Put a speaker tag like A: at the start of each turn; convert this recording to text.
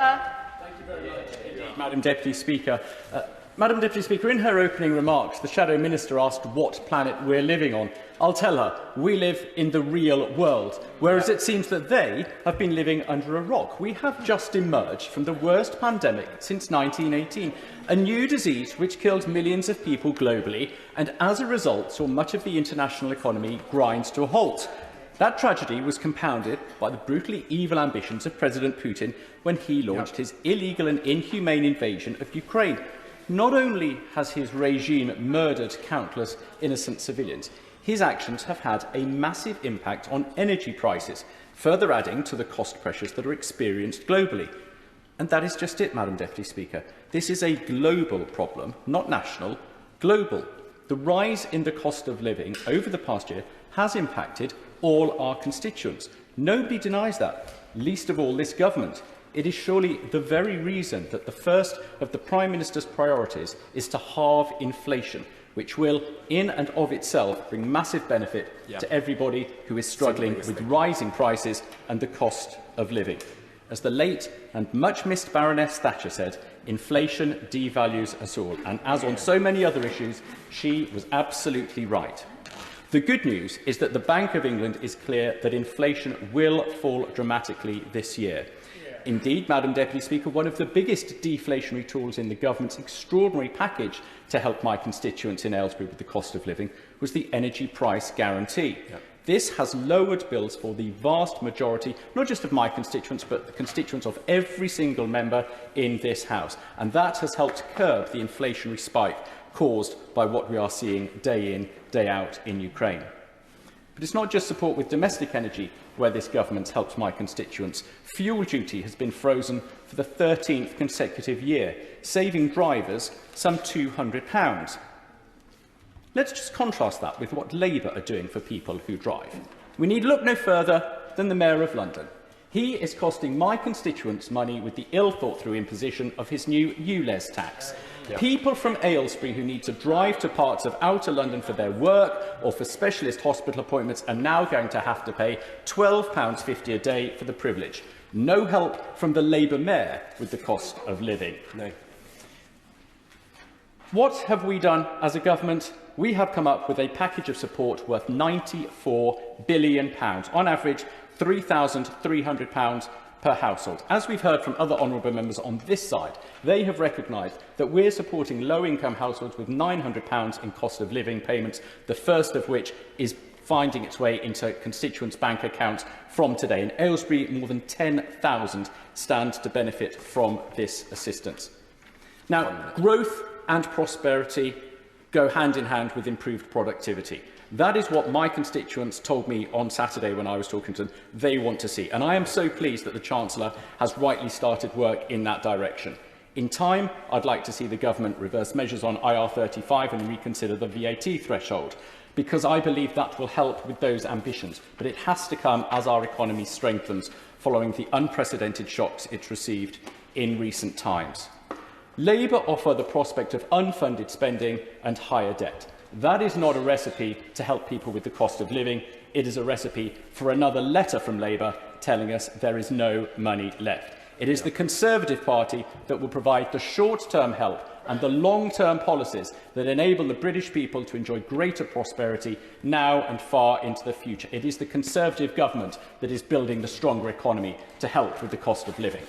A: Thank you very much indeed, Madam Deputy Speaker. Madam Deputy Speaker, in her opening remarks, the Shadow Minister asked what planet we're living on. I'll tell her, we live in the real world, whereas it seems that they have been living under a rock. We have just emerged from the worst pandemic since 1918, a new disease which killed millions of people globally and, as a result, saw much of the international economy grind to a halt. That tragedy was compounded by the brutally evil ambitions of President Putin when he launched his illegal and inhumane invasion of Ukraine. Not only has his regime murdered countless innocent civilians, his actions have had a massive impact on energy prices, further adding to the cost pressures that are experienced globally. And that is just it, Madam Deputy Speaker. This is a global problem, not national, global. The rise in the cost of living over the past year has impacted all our constituents. Nobody denies that, least of all this government. It is surely the very reason that the first of the Prime Minister's priorities is to halve inflation, which will, in and of itself, bring massive benefit to everybody who is struggling with rising prices and the cost of living. As the late and much-missed Baroness Thatcher said, inflation devalues us all. And as on so many other issues, she was absolutely right. The good news is that the Bank of England is clear that inflation will fall dramatically this year. Indeed, Madam Deputy Speaker, one of the biggest deflationary tools in the government's extraordinary package to help my constituents in Aylesbury with the cost of living was the energy price guarantee. This has lowered bills for the vast majority, not just of my constituents, but the constituents of every single member in this House. And that has helped curb the inflationary spike caused by what we are seeing day in, day out in Ukraine. But it's not just support with domestic energy where this government helps my constituents. Fuel duty has been frozen for the 13th consecutive year, saving drivers some £200. Let's just contrast that with what Labour are doing for people who drive. We need look no further than the Mayor of London. He is costing my constituents money with the ill-thought-through imposition of his new ULEZ tax. People from Aylesbury who need to drive to parts of outer London for their work or for specialist hospital appointments are now going to have to pay £12.50 a day for the privilege. No help from the Labour Mayor with the cost of living. No. What have we done as a government? We have come up with a package of support worth £94 billion, on average £3,300 per household. As we've heard from other honourable members on this side, they have recognised that we're supporting low-income households with £900 in cost of living payments, the first of which is finding its way into constituents' bank accounts from today. In Aylesbury, more than 10,000 stand to benefit from this assistance. Now, growth and prosperity go hand in hand with improved productivity. That is what my constituents told me on Saturday when I was talking to them they want to see. And I am so pleased that the Chancellor has rightly started work in that direction. In time, I'd like to see the government reverse measures on IR35 and reconsider the VAT threshold, because I believe that will help with those ambitions. But it has to come as our economy strengthens, following the unprecedented shocks it's received in recent times. Labour offer the prospect of unfunded spending and higher debt. That is not a recipe to help people with the cost of living. It is a recipe for another letter from Labour telling us there is no money left. It is the Conservative Party that will provide the short-term help and the long-term policies that enable the British people to enjoy greater prosperity now and far into the future. It is the Conservative government that is building the stronger economy to help with the cost of living.